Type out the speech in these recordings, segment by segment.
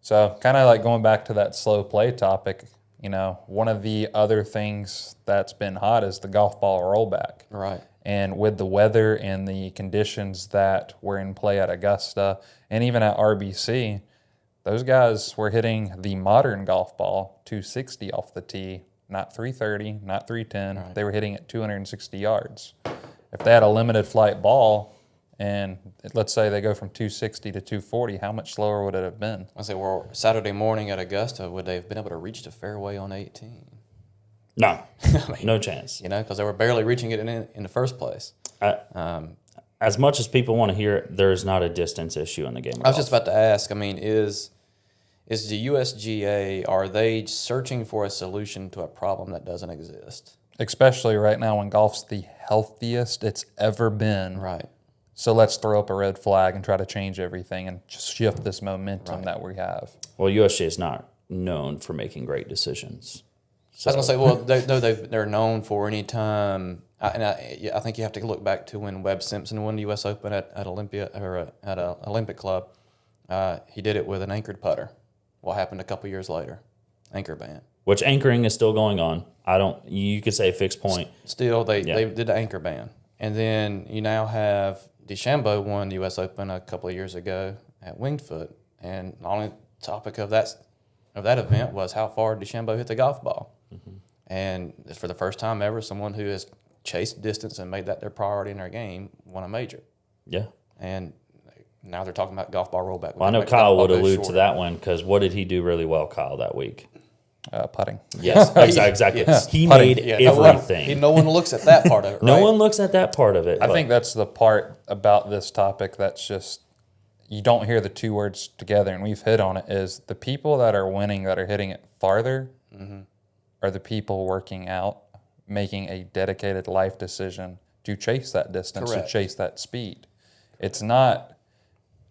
So kind of like going back to that slow play topic, one of the other things that's been hot is the golf ball rollback. Right. And with the weather and the conditions that were in play at Augusta and even at RBC, those guys were hitting the modern golf ball 260 off the tee, not 330, not 310. Right. They were hitting it 260 yards. If they had a limited flight ball, and let's say they go from 260 to 240, how much slower would it have been? I say, well, Saturday morning at Augusta, would they have been able to reach the fairway on 18? No, no chance. Because they were barely reaching it in the first place. As much as people want to hear it, there is not a distance issue in the game of golf. I was just about to ask, is the USGA, are they searching for a solution to a problem that doesn't exist? Especially right now when golf's the healthiest it's ever been. Right. So let's throw up a red flag and try to change everything and just shift this momentum that we have. Well, USGA is not known for making great decisions. So. I was going to say, well, they're known for any time, I think you have to look back to when Webb Simpson won the U.S. Open at Olympia or at an Olympic club. He did it with an anchored putter. What happened a couple years later? Anchor ban. Which anchoring is still going on. You could say fixed point. Still, they did the anchor ban. And then you now have DeChambeau won the U.S. Open a couple of years ago at Winged Foot. And the only topic of that event was how far DeChambeau hit the golf ball. Mm-hmm. And for the first time ever, someone who has chased distance and made that their priority in their game won a major. Yeah. And now they're talking about golf ball rollback. Well, I know Kyle would allude to that one because what did he do really well, Kyle, that week? Putting. Yes, exactly. Yes. He Putting. made everything. No one looks at that part of it, right? No one looks at that part of it. I think that's the part about this topic that's just, you don't hear the two words together, and we've hit on it, is the people that are winning, that are hitting it farther, are the people working out, making a dedicated life decision to chase that distance, Correct. to chase that speed. It's not,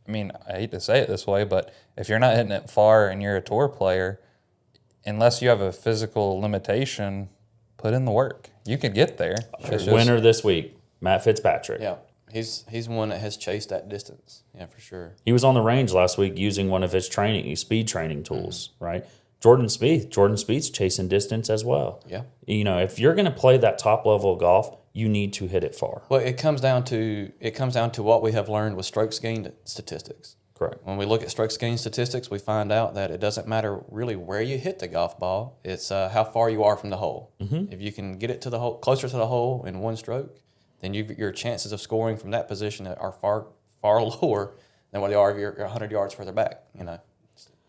I hate to say it this way, but if you're not hitting it far and you're a tour player, unless you have a physical limitation, put in the work. You can get there. Winner this week, Matt Fitzpatrick. Yeah, he's one that has chased that distance. Yeah, for sure. He was on the range last week using one of his speed training tools, right? Jordan Spieth's chasing distance as well. Yeah. If you're going to play that top level of golf, you need to hit it far. Well, it comes down to what we have learned with strokes gained statistics. Correct. When we look at strokes gained statistics, we find out that it doesn't matter really where you hit the golf ball. It's how far you are from the hole. Mm-hmm. If you can get it to the hole, closer to the hole in one stroke, then your chances of scoring from that position are far lower than what they are if you're 100 yards further back.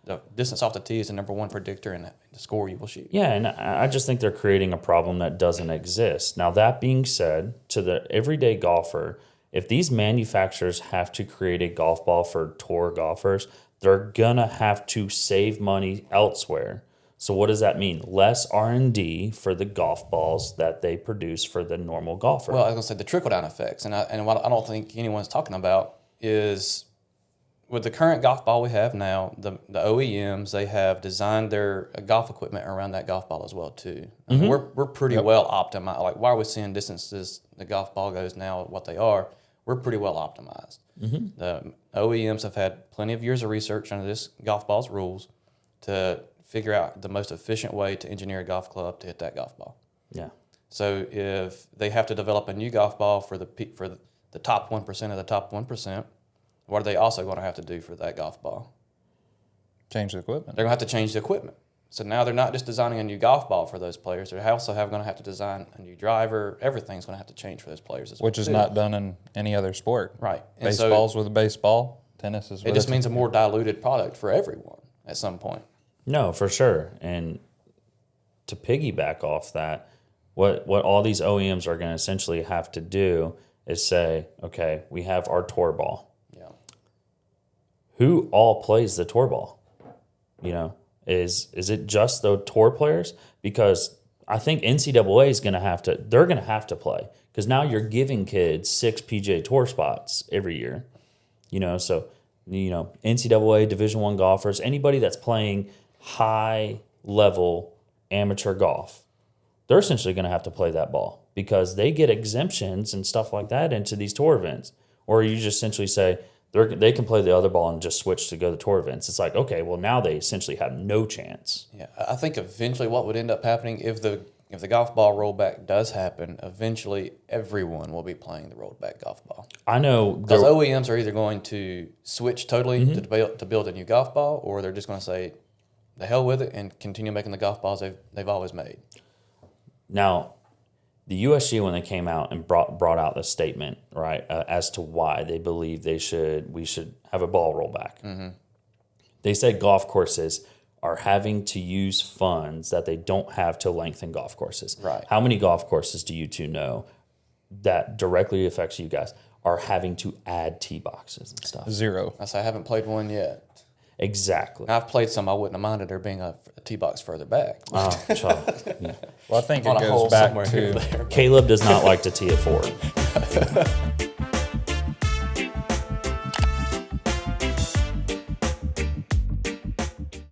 The distance off the tee is the number one predictor in the score you will shoot. Yeah, and I just think they're creating a problem that doesn't exist. Now, that being said, to the everyday golfer, if these manufacturers have to create a golf ball for tour golfers, they're going to have to save money elsewhere. So what does that mean? Less R&D for the golf balls that they produce for the normal golfer. Well, I was going to say the trickle-down effects, and what I don't think anyone's talking about is with the current golf ball we have now, the OEMs, they have designed their golf equipment around that golf ball as well too. I mean, we're pretty well optimized. Like, why are we seeing distances the golf ball goes now what they are? We're pretty well optimized. Mm-hmm. The OEMs have had plenty of years of research under this golf ball's rules to figure out the most efficient way to engineer a golf club to hit that golf ball. Yeah. So if they have to develop a new golf ball for the top 1% of the top 1%, what are they also going to have to do for that golf ball? Change the equipment. They're going to have to change the equipment. So now they're not just designing a new golf ball for those players. They're also going to have to design a new driver. Everything's going to have to change for those players as well. Which is not done in any other sport. Right. And Baseball's with a baseball. Tennis is with it just means a more diluted product for everyone at some point. No, for sure. And to piggyback off that, what all these OEMs are going to essentially have to do is say, okay, we have our tour ball. Who all plays the tour ball? Is it just the tour players? Because I think NCAA is going to have to. They're going to have to play because now you're giving kids 6 PGA Tour spots every year. So NCAA Division I golfers, anybody that's playing high level amateur golf, they're essentially going to have to play that ball because they get exemptions and stuff like that into these tour events. Or you just essentially say, they can play the other ball and just switch to go to tour events. It's like, okay, well now they essentially have no chance. Yeah, I think eventually what would end up happening if the golf ball rollback does happen, eventually everyone will be playing the rolled back golf ball. I know Because OEMs are either going to switch totally to build a new golf ball, or they're just going to say, the hell with it, and continue making the golf balls they've always made. Now, the USGA, when they came out and brought out the statement, right, as to why they believe we should have a ball rollback. Mm-hmm. They said golf courses are having to use funds that they don't have to lengthen golf courses. Right. How many golf courses do you two know that directly affects you guys are having to add tee boxes and stuff? 0. I say I haven't played one yet. Exactly. I've played some. I wouldn't have minded there being a tee box further back. Oh, child. Yeah. Well, I think On it a hole goes back somewhere here or to there. Caleb does not like to tee it forward.